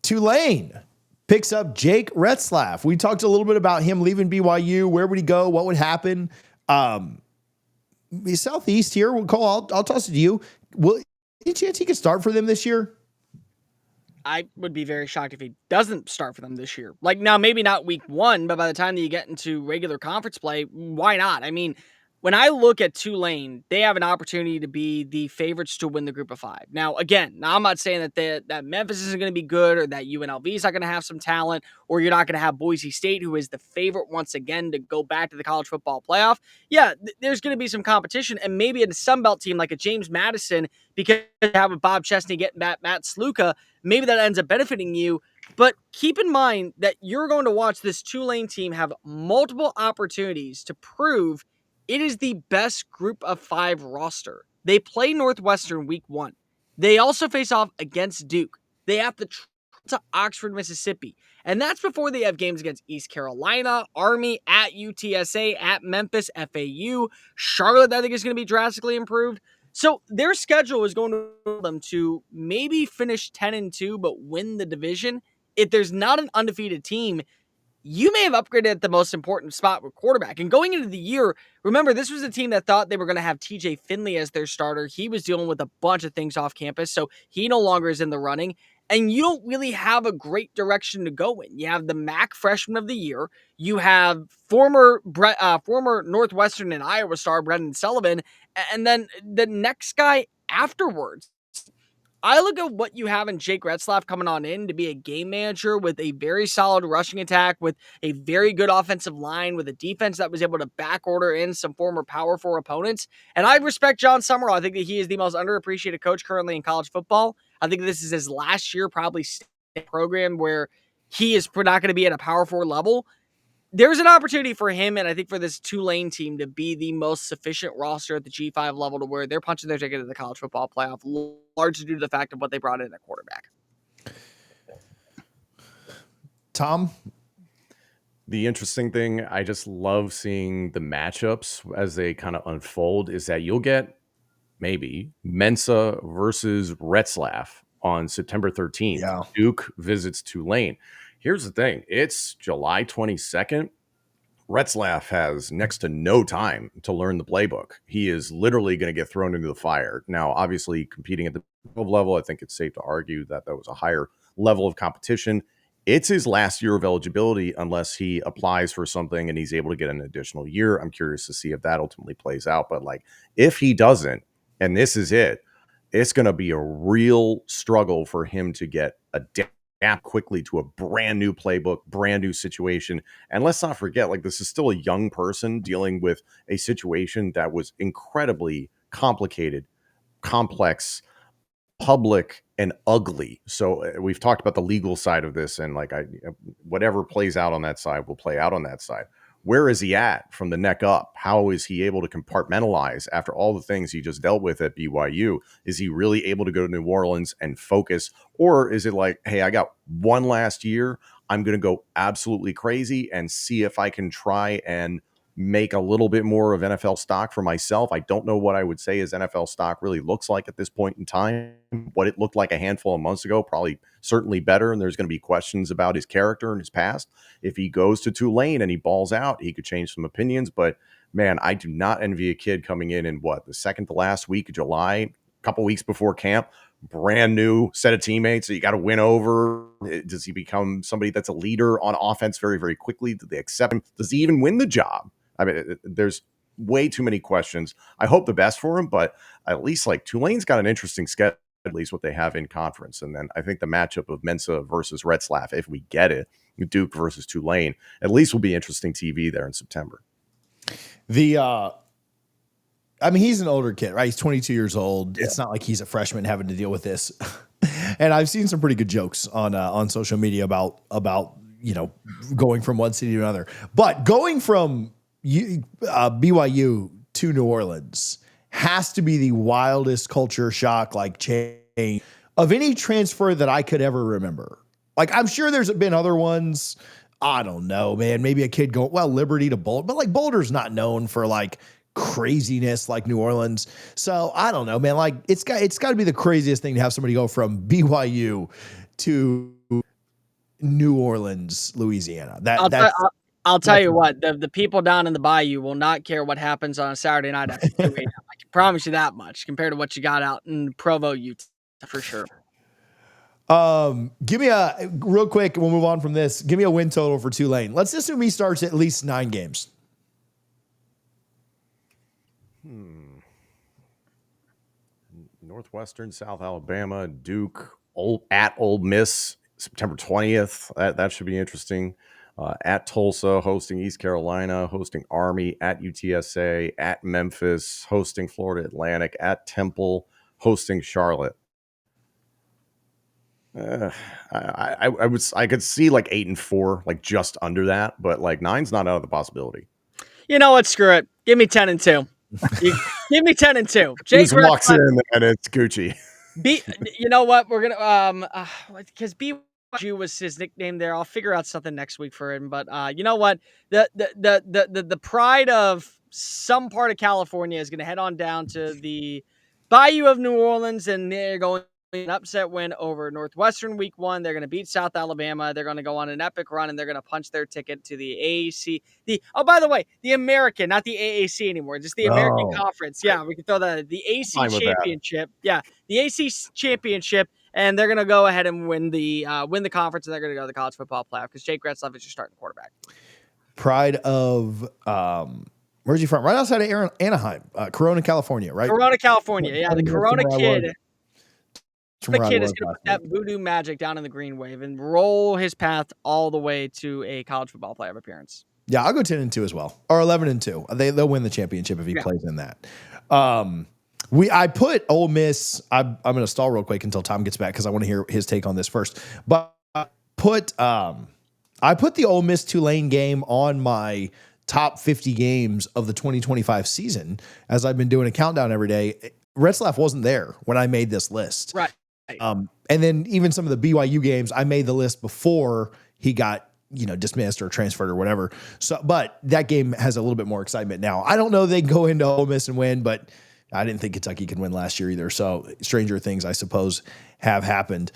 Tulane picks up Jake Retzlaff. We talked a little bit about him leaving BYU. Where would he go? What would happen? Southeast here. Cole, I'll toss it to you. Any chance he could start for them this year? I would be very shocked if he doesn't start for them this year. Like, now, maybe not week 1, but by the time that you get into regular conference play, why not? I mean, when I look at Tulane, they have an opportunity to be the favorites to win the group of 5. Now, again, I'm not saying that Memphis isn't going to be good or that UNLV is not going to have some talent or you're not going to have Boise State, who is the favorite once again to go back to the college football playoff. Yeah, there's going to be some competition, and maybe a Sunbelt team like a James Madison, because you have a Bob Chesney getting Matt Sluka, maybe that ends up benefiting you. But keep in mind that you're going to watch this Tulane team have multiple opportunities to prove it is the best group of 5 roster. They play Northwestern week 1. They also face off against Duke. They have to travel to Oxford, Mississippi. And that's before they have games against East Carolina, Army, at UTSA, at Memphis, FAU. Charlotte, I think, is going to be drastically improved. So their schedule is going to allow them to maybe finish 10-2, but win the division. If there's not an undefeated team, you may have upgraded at the most important spot with quarterback. And going into the year, remember, this was a team that thought they were going to have TJ Finley as their starter. He was dealing with a bunch of things off campus, so he no longer is in the running. And you don't really have a great direction to go in. You have the MAC freshman of the year. You have former Northwestern and Iowa star Brendan Sullivan. And then the next guy afterwards. I look at what you have in Jake Retzlaff coming on in to be a game manager with a very solid rushing attack, with a very good offensive line, with a defense that was able to back order in some former Power 4 opponents. And I respect John Summerall. I think that he is the most underappreciated coach currently in college football. I think this is his last year, probably program where he is not going to be at a Power 4 level. There's an opportunity for him, and I think for this Tulane team, to be the most sufficient roster at the G5 level to where they're punching their ticket to the college football playoff, largely due to the fact of what they brought in at quarterback. Tom? The interesting thing, I just love seeing the matchups as they kind of unfold, is that you'll get maybe Mensa versus Retzlaff on September 13th. Yeah. Duke visits Tulane. Here's the thing. It's July 22nd. Retzlaff has next to no time to learn the playbook. He is literally going to get thrown into the fire. Now, obviously, competing at the 12 level, I think it's safe to argue that was a higher level of competition. It's his last year of eligibility unless he applies for something and he's able to get an additional year. I'm curious to see if that ultimately plays out. But if he doesn't, and this is it, it's going to be a real struggle for him to get adapt quickly to a brand new playbook, brand new situation. And let's not forget, this is still a young person dealing with a situation that was incredibly complicated, complex, public, and ugly. So we've talked about the legal side of this, and whatever plays out on that side will play out on that side. Where is he at from the neck up? How is he able to compartmentalize after all the things he just dealt with at BYU? Is he really able to go to New Orleans and focus? Or is it hey, I got one last year. I'm going to go absolutely crazy and see if I can try and make a little bit more of NFL stock for myself. I don't know what I would say his NFL stock really looks like at this point in time. What it looked like a handful of months ago, probably certainly better. And there's going to be questions about his character and his past. If he goes to Tulane and he balls out, he could change some opinions. But man, I do not envy a kid coming in the second to last week of July, a couple weeks before camp, brand new set of teammates that you got to win over. Does he become somebody that's a leader on offense very, very quickly? Do they accept him? Does he even win the job? I mean, there's way too many questions. I hope the best for him, but at least Tulane's got an interesting schedule, at least what they have in conference. And then I think the matchup of Mensa versus Retzlaff, if we get it, Duke versus Tulane, at least will be interesting TV there in September. He's an older kid, right? He's 22 years old. Yeah. It's not like he's a freshman having to deal with this. And I've seen some pretty good jokes on social media about going from one city to another. But going from BYU to New Orleans has to be the wildest culture shock, change of any transfer that I could ever remember. I'm sure there's been other ones. I don't know, man. Maybe a kid going, Liberty to Boulder, but Boulder's not known for craziness like New Orleans. So I don't know, man. Like it's got to be the craziest thing to have somebody go from BYU to New Orleans, Louisiana. I'll tell you what, the people down in the Bayou will not care what happens on a Saturday night after 2 a.m. I can promise you that much compared to what you got out in Provo, Utah, for sure. Give me a real quick. We'll move on from this. Give me a win total for Tulane. Let's assume he starts at least 9 games. Northwestern, South Alabama, Duke, at Ole Miss, September 20th. That should be interesting. At Tulsa, hosting East Carolina, hosting Army, at UTSA, at Memphis, hosting Florida Atlantic, at Temple, hosting Charlotte. I could see like 8-4, like just under that, but like 9's not out of the possibility. You know what? Screw it. Give me 10-2. Give me 10-2. Jake just walks in and it's Gucci. You know what? We're gonna because BYU was his nickname there. I'll figure out something next week for him. But you know what? The pride of some part of California is gonna head on down to the Bayou of New Orleans, and they're going an upset win over Northwestern week 1. They're going to beat South Alabama. They're going to go on an epic run, and they're going to punch their ticket to the AAC. By the way, the American, not the AAC anymore, just the American Conference. Yeah, we can throw that. The AC Championship. Yeah, the AC Championship, and they're going to go ahead and win the conference, and they're going to go to the college football playoff because Jake Retzlaff is your starting quarterback. Pride of where's he from? Right outside of Anaheim, Corona, California, right? Corona, California. Yeah, the Corona kid. The kid is going to put that voodoo magic down in the green wave and roll his path all the way to a college football playoff appearance. Yeah, I'll go 10-2 as well, or 11-2. They'll win the championship if he plays in that. I put Ole Miss. I'm going to stall real quick until Tom gets back because I want to hear his take on this first. But I put the Ole Miss Tulane game on my top 50 games of the 2025 season, as I've been doing a countdown every day. Retzlaff wasn't there when I made this list. Right. And then even some of the BYU games, I made the list before he got, dismissed or transferred or whatever. So, but that game has a little bit more excitement now. I don't know they go into Ole Miss and win, but I didn't think Kentucky could win last year either. So stranger things, I suppose, have happened.